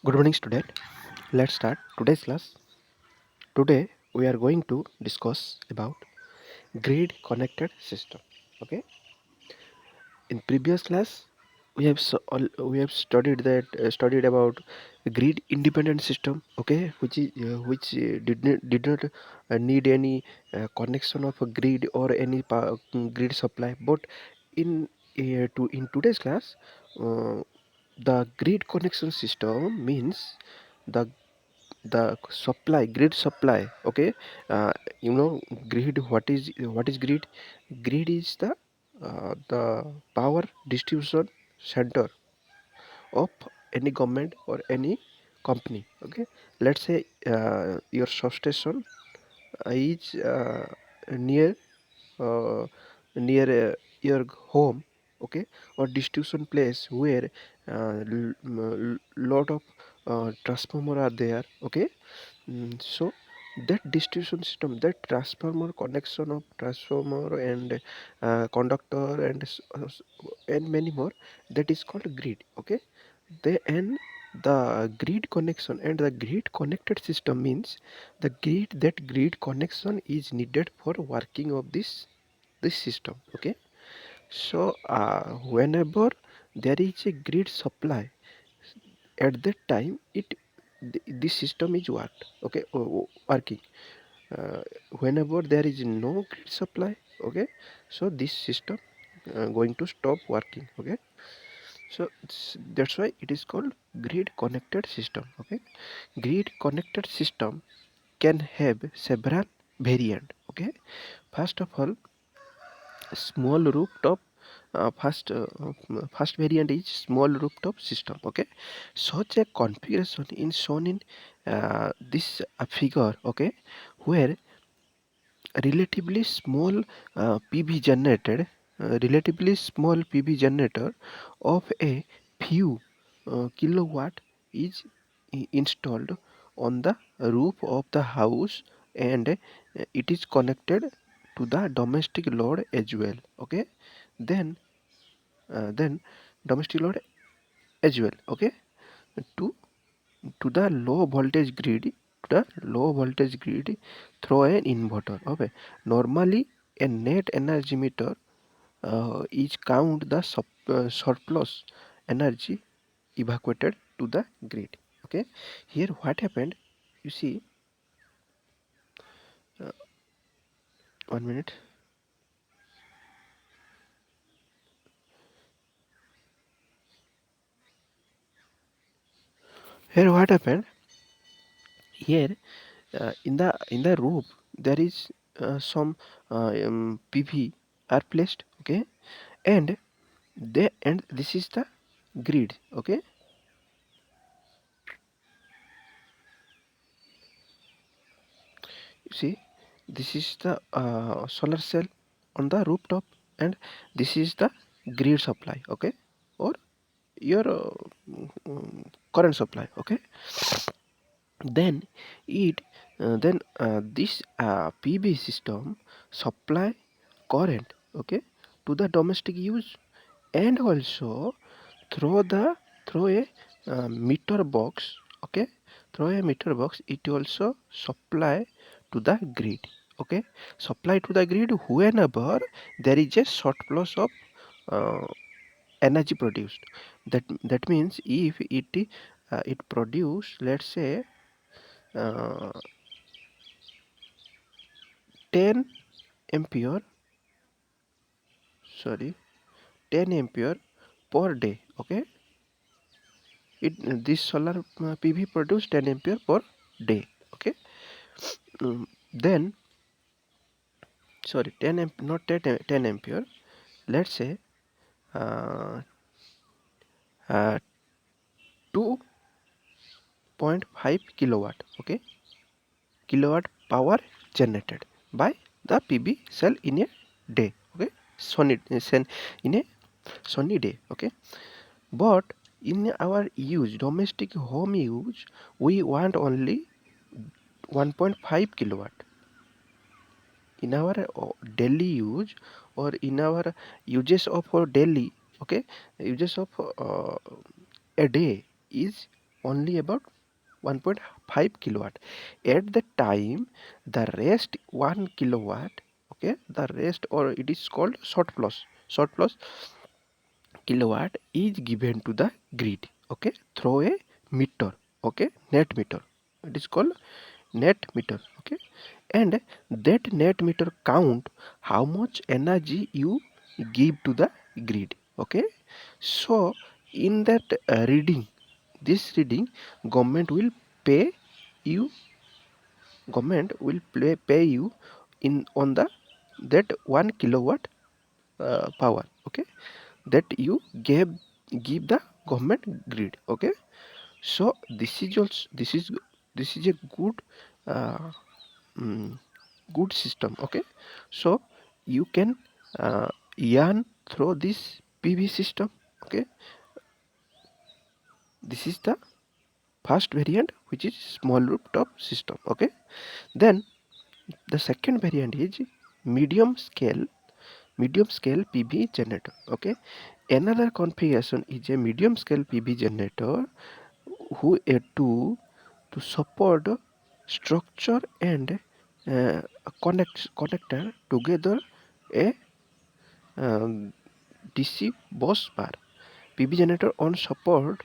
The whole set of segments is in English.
Good morning, student. Let's start today's class. Today we are going to discuss about grid connected system. Okay. In previous class, we have studied about grid independent system. Okay, which did not need any connection of a grid or any grid supply. But in today's class, uh, the grid connection system means the the supply grid supply. Okay, uh, grid. What is grid? Grid is the power distribution center of any government or any company. Okay, let's say your substation is near uh, near your home. Okay, or distribution place where lot of transformer are there. Okay. So that distribution system, that transformer connection of transformer and conductor and many more, that is called grid. Okay, and the grid connection and the grid connected system means that grid connection is needed for working of this system. Okay, so whenever there is a grid supply, at that time this system is worked. Okay, working. uh, Whenever there is no grid supply, okay, so this system going to stop working. Okay, so that's why it is called grid connected system. Okay, grid connected system can have several variant. Okay, first of all, small rooftop. First variant is small rooftop system. Okay, such a configuration is shown in this figure. Okay, where relatively small PV generated relatively small PV generator of a few kilowatt is installed on the roof of the house, and it is connected to the domestic load as well. Okay, then then domestic load as well. Okay, to the low voltage grid, through an inverter. Okay, normally a net energy meter is count the surplus energy evacuated to the grid. Okay, here what happened, you see, uh, 1 minute. Here what happened, here in the roof there is some PV are placed. Okay, and this is the grid. Okay, you see, this is the solar cell on the rooftop, and this is the grid supply. Okay, or your current supply. Okay, then it then this PV system supply current, okay, to the domestic use, and also through the through a meter box. Okay, through a meter box it also supply to the grid. Okay, supply to the grid whenever there is a surplus of uh, energy produced. That means if it produce, let's say, uh, 10 ampere, sorry, 10 ampere per day. Okay, this solar PV produce 10 ampere per day. Okay, then, sorry, not 10 ampere, let's say uh, uh, 2.5 kilowatt. Okay, kilowatt power generated by the PV cell in a day. Okay, in a sunny day. Okay, but in our use, domestic home use, we want only 1.5 kilowatt. In our daily use, or in our uses of daily, okay, uses of a day is only about 1.5 kilowatt. At the time, the rest 1 kilowatt, okay, the rest, or it is called short plus kilowatt is given to the grid, okay, through a meter, okay, net meter. It is called net meter, okay, and that net meter count how much energy you give to the grid, okay. So in that this reading, government will pay you pay you in on the that 1 kilowatt power, okay, that you give the government grid, okay. So this is a good uh, mm, good system, okay. So you can earn through this PV system, okay. This is the first variant, which is small rooftop system, okay. Then the second variant is medium scale medium scale PV generator, okay. Another configuration is a medium scale PV generator who are to support structure and connector together a DC bus bar. PV generator on support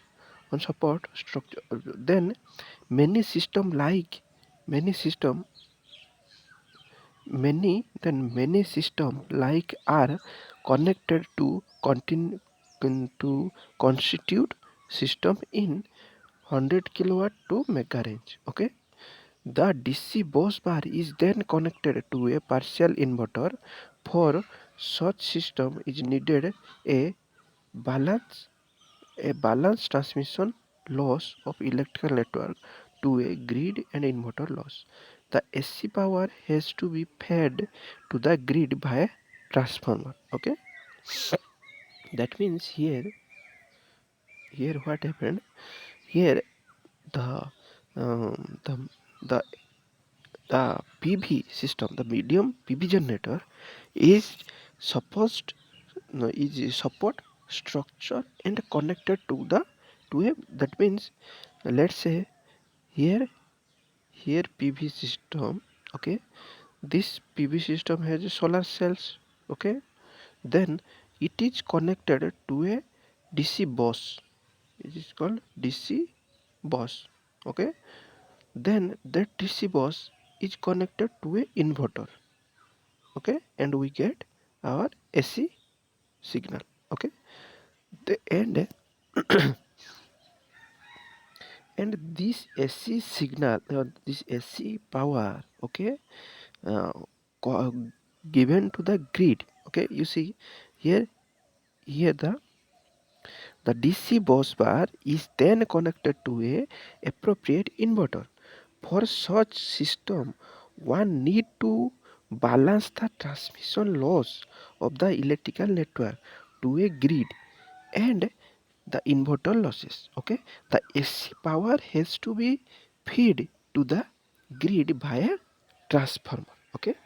structure. Then many system like many system many system like are connected to continue to constitute system in 100 kilowatt to mega range, okay. The DC bus bar is then connected to a partial inverter. For such system is needed a balance balanced transmission loss of electrical network to a grid and inverter loss. The AC power has to be fed to the grid by transformer. Okay, that means here what happened? Here the um, the the the PV system, the medium PV generator is supposed no, is support structure and connected to a, that means, let's say here PV system, okay, this PV system has solar cells, okay, then it is connected to a DC bus. It is called DC bus, okay. Then that DC bus is connected to a inverter, okay, and we get our AC signal, okay. The end and this AC signal, this AC power, okay, uh, given to the grid, okay. You see here the DC bus bar is then connected to a appropriate inverter. For such system, one need to balance the transmission loss of the electrical network to a grid and the inverter losses, okay. The AC power has to be fed to the grid via transformer, okay.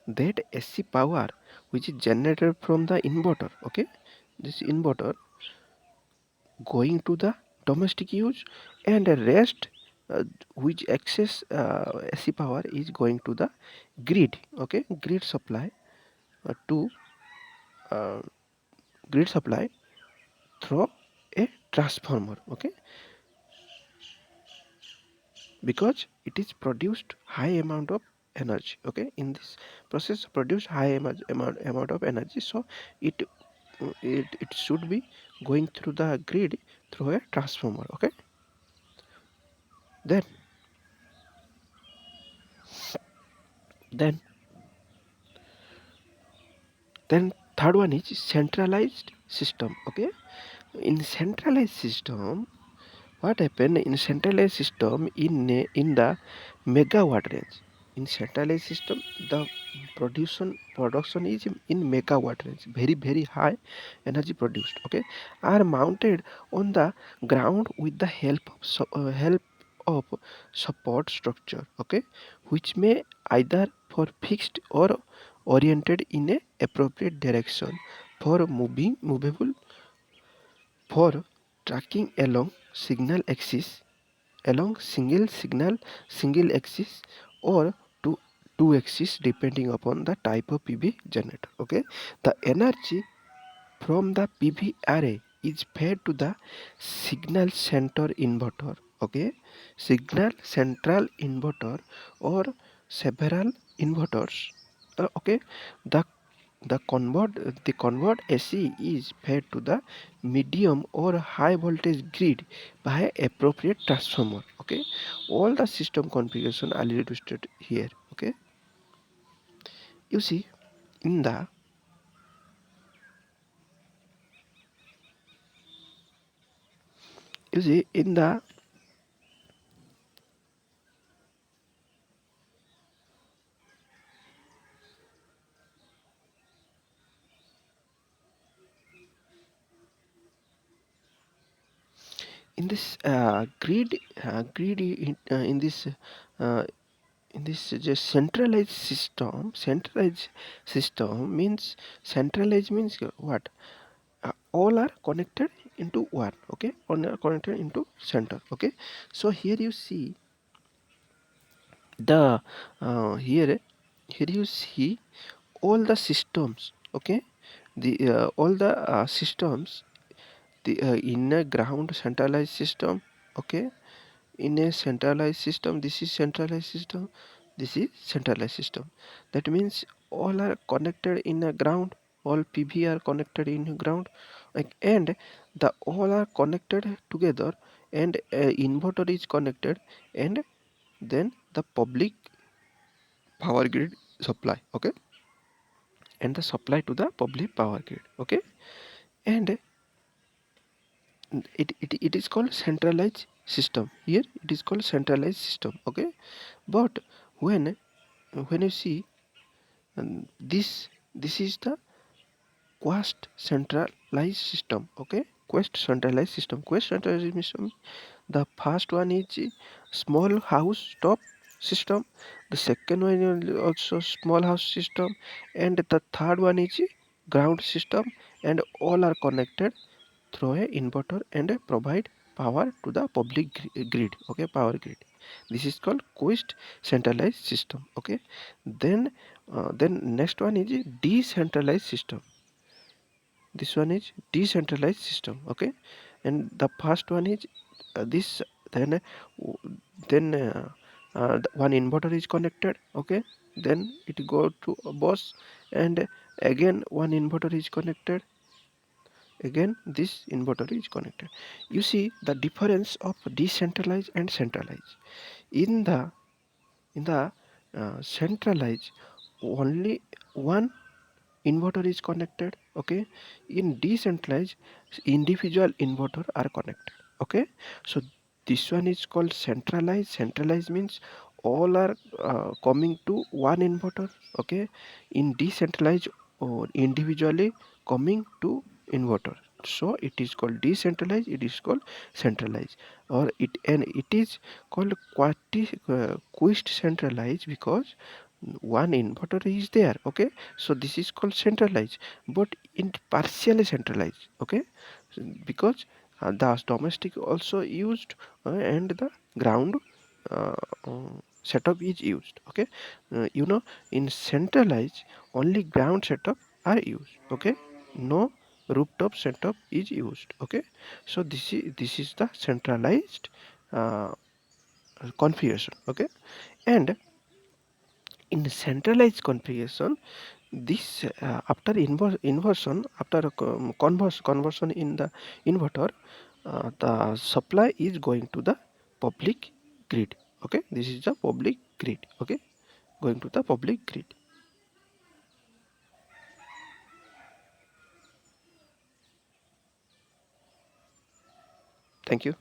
That AC power which is generated from the inverter, okay, this inverter going to the domestic use, and the rest which excess AC power is going to the grid, okay, to uh, grid supply through a transformer, okay, because it is produced high amount of energy, okay. In this process produce high amount of energy, so it it should be going through the grid through a transformer, okay. Then then third one is centralized system, okay. In centralized system, what happened in centralized system in the megawatt range. In centralized system, the production is in megawatt range, very high energy produced, okay, are mounted on the ground with the help of support structure, okay, which may either for fixed or oriented in a appropriate direction for movable for tracking along signal axis along single axis or two axis depending upon the type of PV generator. Okay, the energy from the PV array is fed to the signal center inverter. Okay, signal central inverter or several inverters. Okay, the the convert AC is fed to the medium or high voltage grid by appropriate transformer. Okay, all the system configuration are listed here. Okay, you see in the you see in this uh, in this just centralized system means centralized means what, all are connected into one. Okay, all are connected into center. Okay, so here you see the here you see all the systems. Okay, the all the systems, the in a ground centralized system. Okay, in a centralized system, this is centralized system, this is centralized system. That means all are connected in a ground, all PV are connected in a ground, like, and the all are connected together, and inverter is connected, and then the public power grid supply. Okay, and the supply to the public power grid. Okay, and it is called centralized system. Here it is called centralized system. Okay, but when you see, this is the quest centralized system. Okay, quest centralized system. The first one is small house top system, the second one is also small house system, and the third one is ground system, and all are connected through a inverter and provide power to the public grid. Okay, power grid. This is called quest centralized system. Okay, then next one is decentralized system. This one is decentralized system. Okay, and the first one is this. Then one inverter is connected. Okay, then it go to a bus, and again one inverter is connected, again this inverter is connected. You see the difference of decentralized and centralized. In the in the centralized, only one inverter is connected. Okay, in decentralized, individual inverter are connected. Okay, so this one is called centralized means all are coming to one inverter. Okay, in decentralized, or individually coming to inverter, so it is called decentralized, it is called centralized, or it is called quite centralized because one inverter is there. Okay, so this is called centralized, but in partially centralized. Okay, because the domestic also used, and the ground uh, uh, setup is used. Okay, in centralized only ground setup are used. Okay, no rooftop setup is used. Okay, so this is the centralized uh, configuration. Okay, and in centralized configuration, this after inversion, after conversion in the inverter, the supply is going to the public grid. Okay, this is the public grid. Okay, going to the public grid. Thank you.